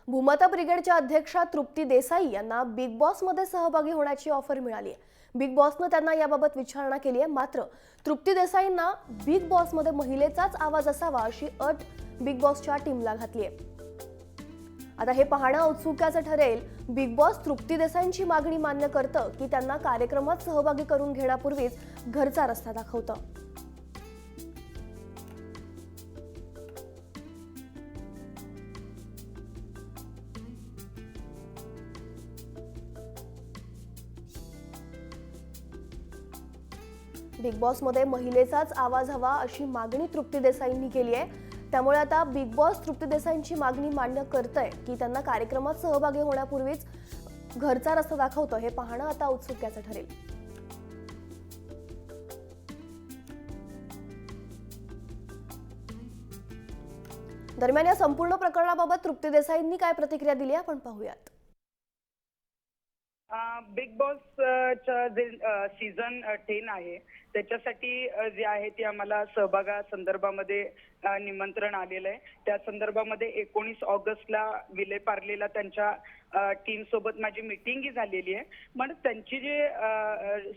भूमाता ब्रिगेडच्या अध्यक्षा तृप्ती देसाई यांना बिग बॉसमध्ये सहभागी होण्याची ऑफर मिळाली आहे। बिग बॉसने त्यांना याबाबत विचारणा केली आहे, मात्र तृप्ती देसाईंना बिग बॉसमध्ये महिलेचाच आवाज असावा अशी अट बिग बॉसच्या टीमला घातली आहे। आता हे पाहणं औत्सुक्याचं ठरेल, बिग बॉस तृप्ती देसाईंची मागणी मान्य करतं की त्यांना कार्यक्रमात सहभागी करून घेण्यापूर्वीच घरचा रस्ता दाखवतं। बिग बॉसमध्ये महिलेचाच आवाज हवा अशी मागणी तृप्ती देसाईंनी केली आहे। त्यामुळे आता बिग बॉस तृप्ती देसाईंची मागणी मान्य करतंय की त्यांना कार्यक्रमात सहभागी होण्यापूर्वीच घरचा रस्ता दाखवतं, हे पाहणं आता औत्सुक्याचं ठरेल। दरम्यान या संपूर्ण प्रकरणाबाबत तृप्ती देसाईंनी काय प्रतिक्रिया दिली आपण पाहूयात। बिग बॉस चा जे सीझन 10 आहे त्याच्यासाठी जे आहे ते आम्हाला सहभागा संदर्भामध्ये निमंत्रण आलेलं आहे। त्या संदर्भामध्ये 19 ऑगस्टला विले पार्लेला त्यांच्या टीम सोबत माझी मीटिंग झालेली आहे। पण त्यांची जे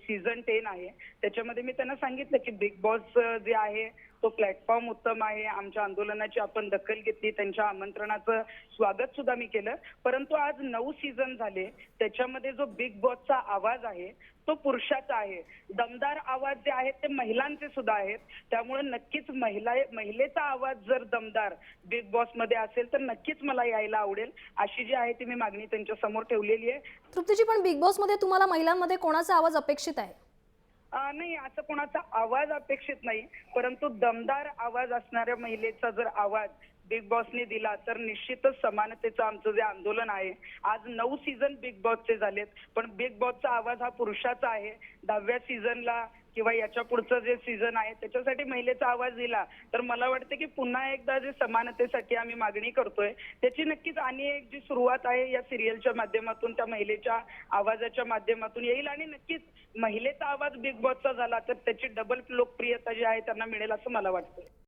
सीझन 10 आहे त्याच्यामध्ये मी त्यांना सांगितलं की बिग बॉस जे आहे तो प्लॅटफॉर्म उत्तम आहे, आमच्या आंदोलनाची आपण दखल घेतली, त्यांच्या आमंत्रणाचं स्वागत सुद्धा मी केलं। परंतु आज 9 सीझन झाले, त्याच्यामध्ये जो बिग बॉसचा आवाज आहे तो पुरुषाचा आहे। दमदार आवाज जे आहेत ते महिलांचे सुद्धा आहेत। त्यामुळे नक्कीच महिलेचा आवाज जर दमदार बिग बॉस मध्ये असेल तर नक्कीच मला यायला आवडेल, अशी जी आहे ती मी मागणी त्यांच्या समोर ठेवलेली आहे। तृप्तीजी, पण बिग बॉस मध्ये तुम्हाला महिलांमध्ये कोणाचा आवाज अपेक्षित आहे? नाही, असं कोणाचा आवाज अपेक्षित नाही, परंतु दमदार आवाज असणाऱ्या महिलेचा जर आवाज बिग बॉसने दिला तर निश्चितच समानतेचं आमचं जे आंदोलन आहे। आज 9 सीझन बिग बॉसचे झालेत, पण बिग बॉसचा आवाज हा पुरुषाचा आहे। 10व्या सीझनला किंवा याच्या पुढचं जे सीझन आहे त्याच्यासाठी महिलेचा आवाज दिला तर मला वाटतं की पुन्हा एकदा जे समानतेसाठी आम्ही मागणी करतोय त्याची नक्कीच आणि एक जी सुरुवात आहे या सिरियलच्या माध्यमातून त्या महिलेच्या आवाजाच्या माध्यमातून येईल आणि नक्कीच महिलेचा आवाज बिग बॉसचा झाला तर त्याची डबल लोकप्रियता जी आहे त्यांना मिळेल असं मला वाटतं।